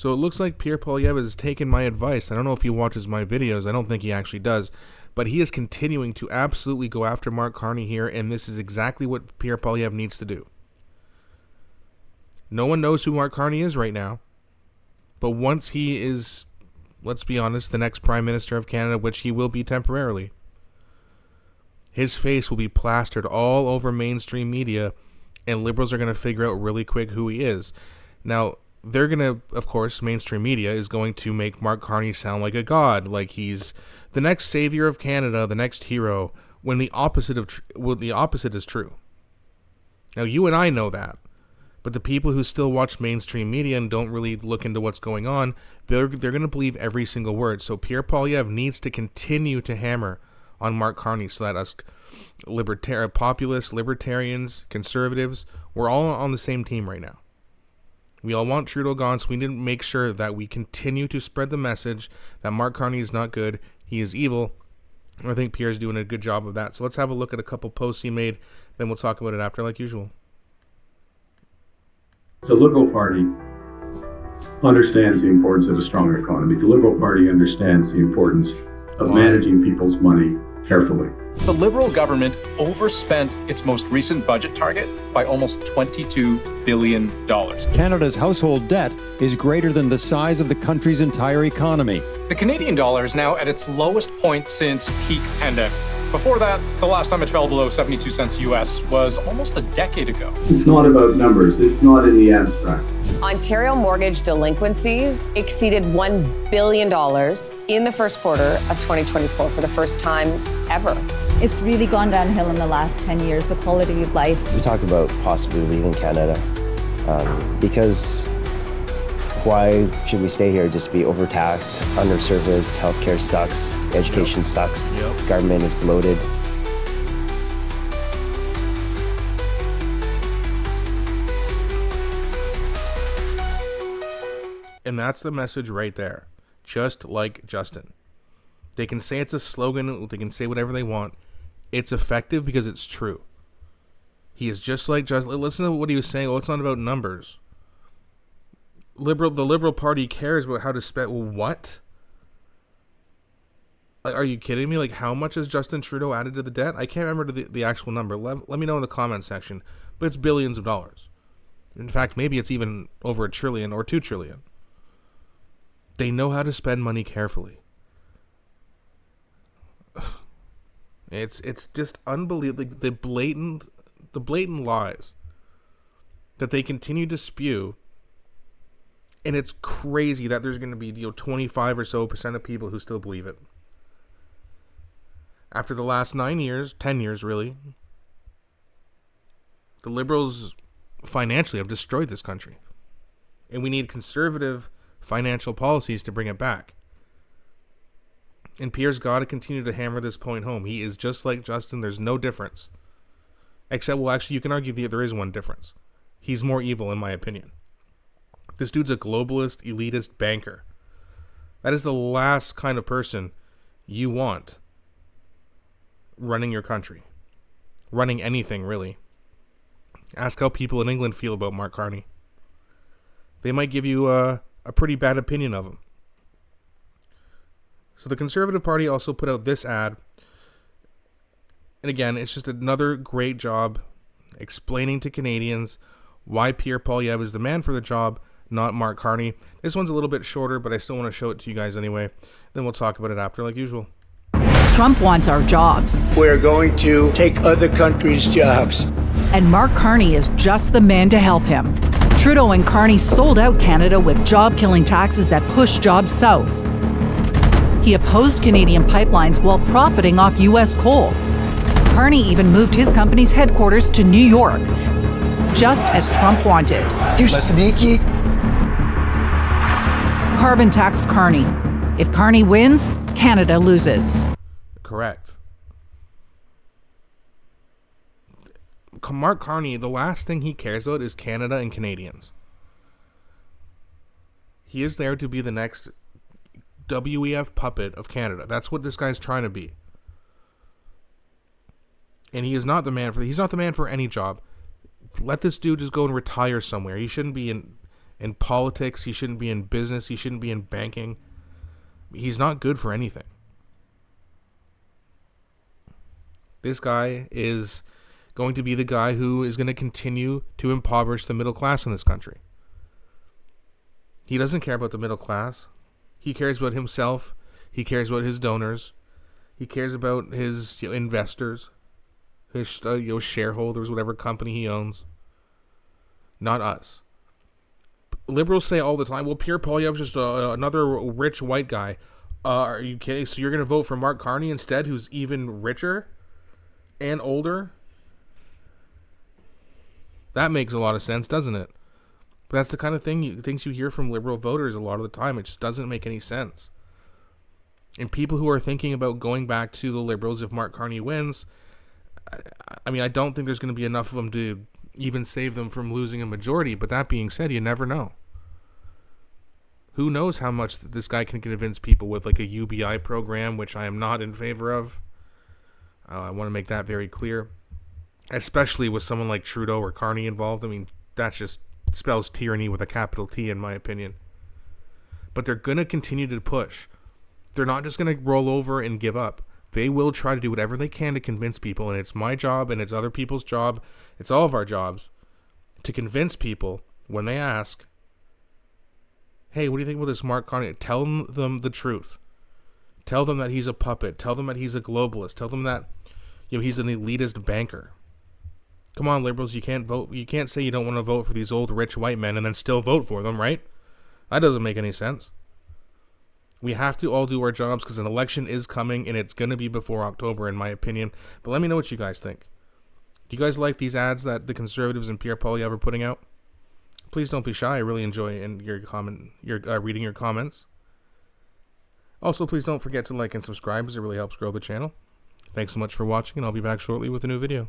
So it looks like Pierre Poilievre has taken my advice. I don't know if he watches my videos. I don't think he actually does. But he is continuing to absolutely go after Mark Carney here, and this is exactly what Pierre Poilievre needs to do. No one knows who Mark Carney is right now. But once he is, let's be honest, the next Prime Minister of Canada, which he will be temporarily, his face will be plastered all over mainstream media, and liberals are going to figure out really quick who he is. Now, they're going to, of course, mainstream media is going to make Mark Carney sound like a god, like he's the next savior of Canada, the next hero, when the opposite is true. Now, you and I know that, but the people who still watch mainstream media and don't really look into what's going on, they're going to believe every single word. So Pierre Poilievre needs to continue to hammer on Mark Carney so that us populists, libertarians, conservatives, we're all on the same team right now. We all want Trudeau gone, so we need to make sure that we continue to spread the message that Mark Carney is not good, he is evil. And I think Pierre's doing a good job of that. So let's have a look at a couple posts he made, then we'll talk about it after like usual. The Liberal Party understands the importance of a stronger economy. The Liberal Party understands the importance of managing people's money carefully. The Liberal government overspent its most recent budget target by almost $22 billion. Canada's household debt is greater than the size of the country's entire economy. The Canadian dollar is now at its lowest point since peak pandemic. Before that, the last time it fell below 72 cents US was almost a decade ago. It's not about numbers. It's not in the abstract. Ontario mortgage delinquencies exceeded $1 billion in the first quarter of 2024 for the first time ever. It's really gone downhill in the last 10 years, the quality of life. We talk about possibly leaving Canada because why should we stay here? Just be overtaxed, underserviced, healthcare sucks, education sucks, government is bloated. And that's the message right there. Just like Justin. They can say it's a slogan, they can say whatever they want. It's effective because it's true. He is just like Justin. Listen to what he was saying. Oh, it's not about numbers. The Liberal Party cares about how to spend. Well, what? Like, are you kidding me? Like, how much has Justin Trudeau added to the debt? I can't remember the actual number. Let me know in the comment section. But it's billions of dollars. In fact, maybe it's even over $1 trillion or $2 trillion. They know how to spend money carefully. It's just unbelievable. Like, the blatant lies that they continue to spew. And it's crazy that there's going to be 25 or so % of people who still believe it. After the last 9 years, 10 years really, the Liberals financially have destroyed this country. And we need conservative financial policies to bring it back. And Pierre's got to continue to hammer this point home. He is just like Justin. There's no difference. Except, well, actually, you can argue that there is one difference. He's more evil, in my opinion. This dude's a globalist, elitist banker. That is the last kind of person you want running your country. Running anything, really. Ask how people in England feel about Mark Carney. They might give you a pretty bad opinion of him. So the Conservative Party also put out this ad. And again, it's just another great job explaining to Canadians why Pierre Poilievre is the man for the job, not Mark Carney. This one's a little bit shorter, but I still want to show it to you guys anyway. Then we'll talk about it after, like usual. Trump wants our jobs. We're going to take other countries' jobs. And Mark Carney is just the man to help him. Trudeau and Carney sold out Canada with job-killing taxes that push jobs south. He opposed Canadian pipelines while profiting off U.S. coal. Carney even moved his company's headquarters to New York, just as Trump wanted. Here's Siddiqui. Carbon tax Carney. If Carney wins, Canada loses. Correct. Mark Carney, the last thing he cares about is Canada and Canadians. He is there to be the next WEF puppet of Canada. That's what this guy's trying to be. And he is not the man for he's not the man for any job. Let this dude just go and retire somewhere. He shouldn't be in in politics. He shouldn't be in business. He shouldn't be in banking. He's not good for anything. This guy is going to be the guy who is going to continue to impoverish the middle class in this country. He doesn't care about the middle class. He cares about himself. He cares about his donors. He cares about his investors, his shareholders, whatever company he owns. Not us. Liberals say all the time, well, Pierre Poilievre's just another rich white guy. Are you kidding? So you're going to vote for Mark Carney instead, who's even richer and older? That makes a lot of sense, doesn't it? But that's the kind of things you hear from liberal voters a lot of the time. It just doesn't make any sense. And people who are thinking about going back to the liberals if Mark Carney wins, I mean, I don't think there's going to be enough of them to even save them from losing a majority. But that being said, you never know. Who knows how much this guy can convince people with like a UBI program, which I am not in favor of. I want to make that very clear. Especially with someone like Trudeau or Carney involved. I mean, that just spells tyranny with a capital T, in my opinion. But they're going to continue to push. They're not just going to roll over and give up. They will try to do whatever they can to convince people, and it's my job and it's other people's job, it's all of our jobs, to convince people when they ask, hey, what do you think about this Mark Carney? Tell them the truth. Tell them that he's a puppet. Tell them that he's a globalist. Tell them that he's an elitist banker. Come on, liberals, you can't vote. You can't say you don't want to vote for these old rich white men and then still vote for them, right? That doesn't make any sense. We have to all do our jobs because an election is coming and it's going to be before October, in my opinion. But let me know what you guys think. Do you guys like these ads that the Conservatives and Pierre Poilievre are putting out? Please don't be shy. I really enjoy reading your comments. Also, please don't forget to like and subscribe, as it really helps grow the channel. Thanks so much for watching, and I'll be back shortly with a new video.